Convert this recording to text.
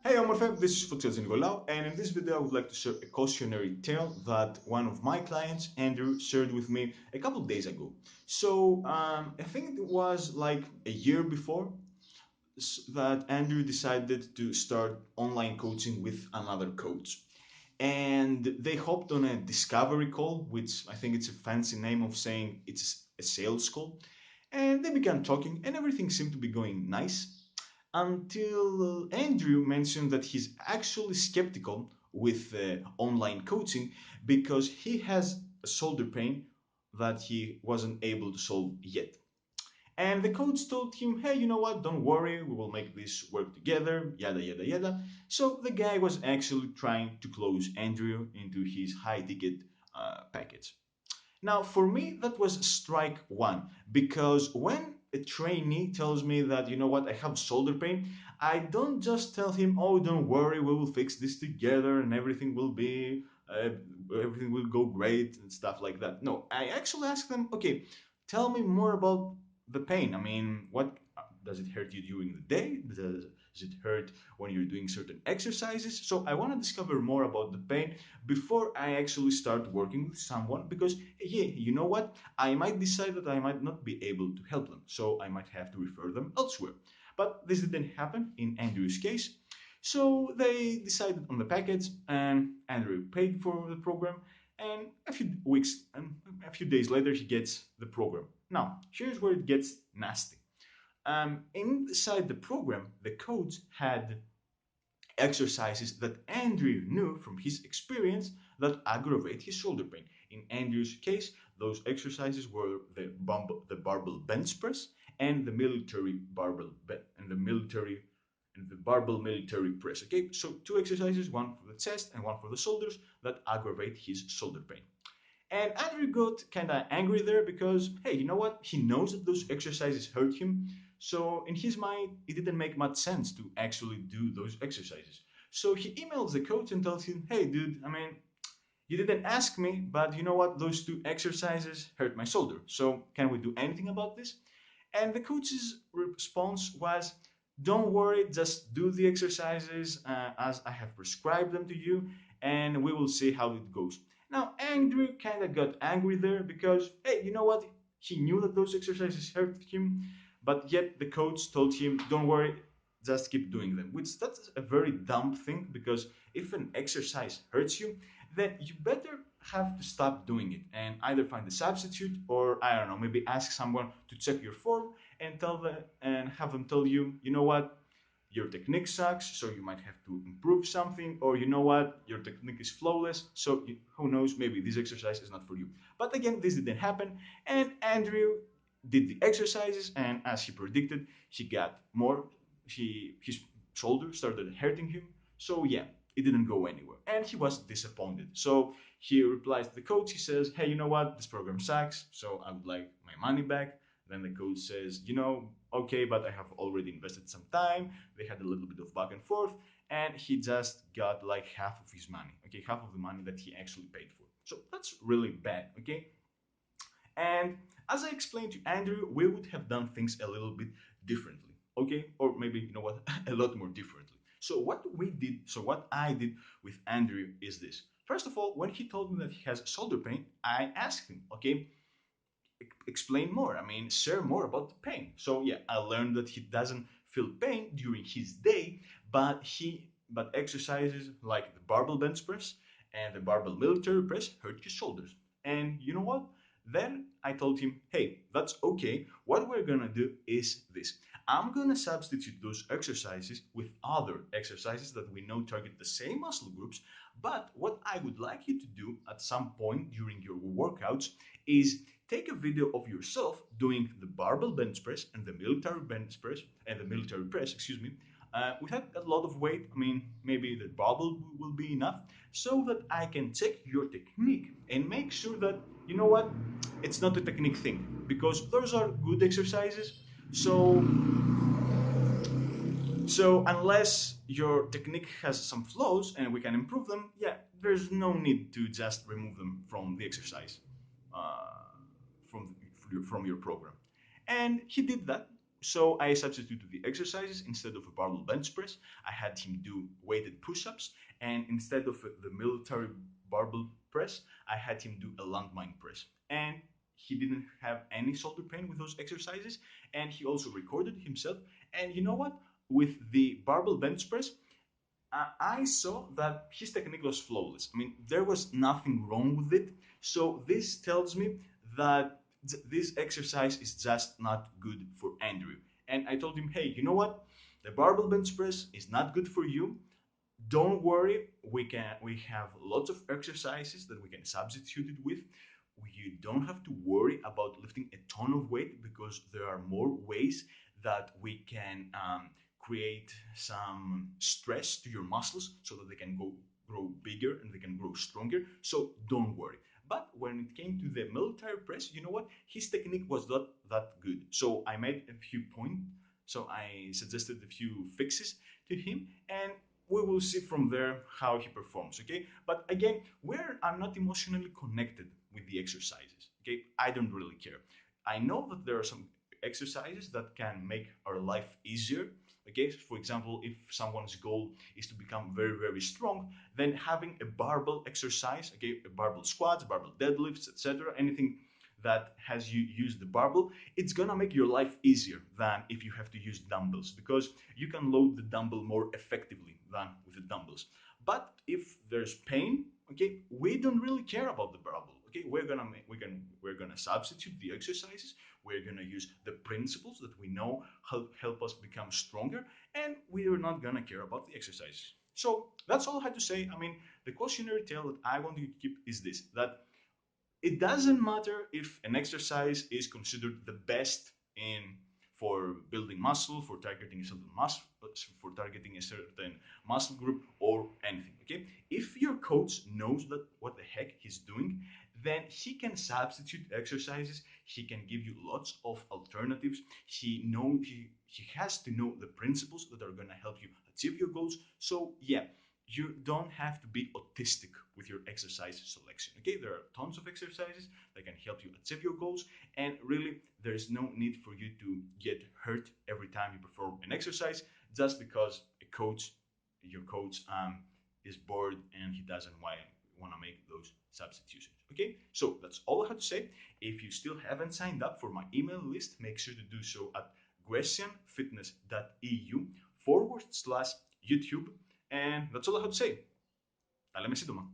Hey Omorfe, this is Fotios Nicolau, and in this video I would like to share a cautionary tale that one of my clients, Andrew, shared with me a couple of days ago. I think it was like a year before that Andrew decided to start online coaching with another coach. And they hopped on a discovery call, which I think it's a fancy name of saying it's a sales call. And they began talking, and everything seemed to be going nice until Andrew mentioned that he's actually skeptical with online coaching because he has a shoulder pain that he wasn't able to solve yet. And the coach told him, hey, you know what? Don't worry, we will make this work together, yada, yada, yada. So the guy was actually trying to close Andrew into his high ticket package. Now, for me, that was strike one because when a trainee tells me that, you know what, I have shoulder pain, I don't just tell him, oh, don't worry, we will fix this together and uh, everything will go great and stuff like that. No, I actually ask them, okay, tell me more about the pain. I mean, what does it hurt you during the day? Does it hurt when you're doing certain exercises? So I want to discover more about the pain before I actually start working with someone because, yeah, you know what? I might decide that I might not be able to help them, so I might have to refer them elsewhere. But this didn't happen in Andrew's case. So they decided on the package, and Andrew paid for the program. And a few weeks and a few days later, he gets the program. Now, here's where it gets nasty. Inside the program, the coach had exercises that Andrew knew from his experience that aggravate his shoulder pain. In Andrew's case, those exercises were the barbell bench press and the military barbell and the barbell military press. Okay, so two exercises, one for the chest and one for the shoulders, that aggravate his shoulder pain. And Andrew got kind of angry there because, hey, you know what? He knows that those exercises hurt him. So in his mind, it didn't make much sense to actually do those exercises. So he emails the coach and tells him, hey, dude, I mean, you didn't ask me, but you know what? Those two exercises hurt my shoulder. So can we do anything about this? And the coach's response was, don't worry, just do the exercises as I have prescribed them to you, and we will see how it goes. Now, Andrew kind of got angry there because, hey, you know what? He knew that those exercises hurt him, but yet the coach told him, don't worry, just keep doing them. Which that's a very dumb thing because if an exercise hurts you, then you better have to stop doing it and either find a substitute or I don't know, maybe ask someone to check your form and tell them and have them tell you, you know what, your technique sucks, so you might have to improve something, or you know what, your technique is flawless, so who knows, maybe this exercise is not for you. But again, this didn't happen, and Andrew did the exercises, and as he predicted, he got more. His shoulder started hurting him, so yeah, it didn't go anywhere, and he was disappointed. So he replies to the coach. He says, "Hey, you know what? This program sucks, so I would like my money back." Then the coach says, "You know, okay, but I have already invested some time." They had a little bit of back and forth, and he just got like half of his money. Okay, half of the money that he actually paid for. So that's really bad. Okay, and as I explained to Andrew, we would have done things a little bit differently. Okay, or maybe you know what, a lot more differently. So what I did with Andrew is this. First of all, when he told me that he has shoulder pain, I asked him, okay, explain more. I mean, share more about the pain. So yeah, I learned that he doesn't feel pain during his day, but exercises like the barbell bench press and the barbell military press hurt his shoulders. And you know what? Then I told him, hey, that's okay. What we're gonna do is this. I'm gonna substitute those exercises with other exercises that we know target the same muscle groups. But what I would like you to do at some point during your workouts is take a video of yourself doing the barbell bench press and the military bench press and the military press, excuse me, without a lot of weight. I mean, maybe the barbell will be enough so that I can check your technique and make sure that, you know what, it's not a technique thing because those are good exercises. So unless your technique has some flaws and we can improve them, yeah, there's no need to just remove them from the exercise, from from your program. And he did that. So I substituted the exercises. Instead of a barbell bench press, I had him do weighted push-ups, and instead of the military barbell press, I had him do a landmine press. And he didn't have any shoulder pain with those exercises, and he also recorded himself. And you know what? With the barbell bench press, I saw that his technique was flawless. I mean, there was nothing wrong with it. So this tells me that this exercise is just not good for Andrew. And I told him, hey, you know what? The barbell bench press is not good for you. Don't worry, we have lots of exercises that we can substitute it with. You don't have to worry about lifting a ton of weight because there are more ways that we can create some stress to your muscles so that they can grow bigger and they can grow stronger. So don't worry. But when it came to the military press, you know what? His technique was not that good. So I made a few points. So I suggested a few fixes to him, and we will see from there how he performs. Okay, but again, where I'm not emotionally connected with the exercises. Okay, I don't really care. I know that there are some exercises that can make our life easier. Okay, for example, if someone's goal is to become very strong, then having a barbell exercise, okay, a barbell squats, barbell deadlifts, etc., anything that has you use the barbell, it's gonna make your life easier than if you have to use dumbbells because you can load the dumbbell more effectively than with the dumbbells. But if there's pain, okay, we don't really care about the barbell. Okay, we're gonna substitute the exercises. We're gonna use the principles that we know help us become stronger, and we are not gonna care about the exercises. So that's all I had to say. I mean, the cautionary tale that I want you to keep is this: that it doesn't matter if an exercise is considered the best in for building muscle, for targeting a certain muscle, for targeting a certain muscle group or anything. Okay, if your coach knows that what the heck he's doing, then he can substitute exercises. He can give you lots of alternatives. He has to know the principles that are gonna help you achieve your goals. So yeah, you don't have to be autistic with your exercise selection. Okay, there are tons of exercises that can help you achieve your goals, and really, there is no need for you to get hurt every time you perform an exercise just because your coach, is bored and he doesn't want to make those substitutions. Okay, so that's all I have to say. If you still haven't signed up for my email list, make sure to do so at grecianfitness.eu/YouTube. And that's all I have to say. Τα λέμε σύντομα.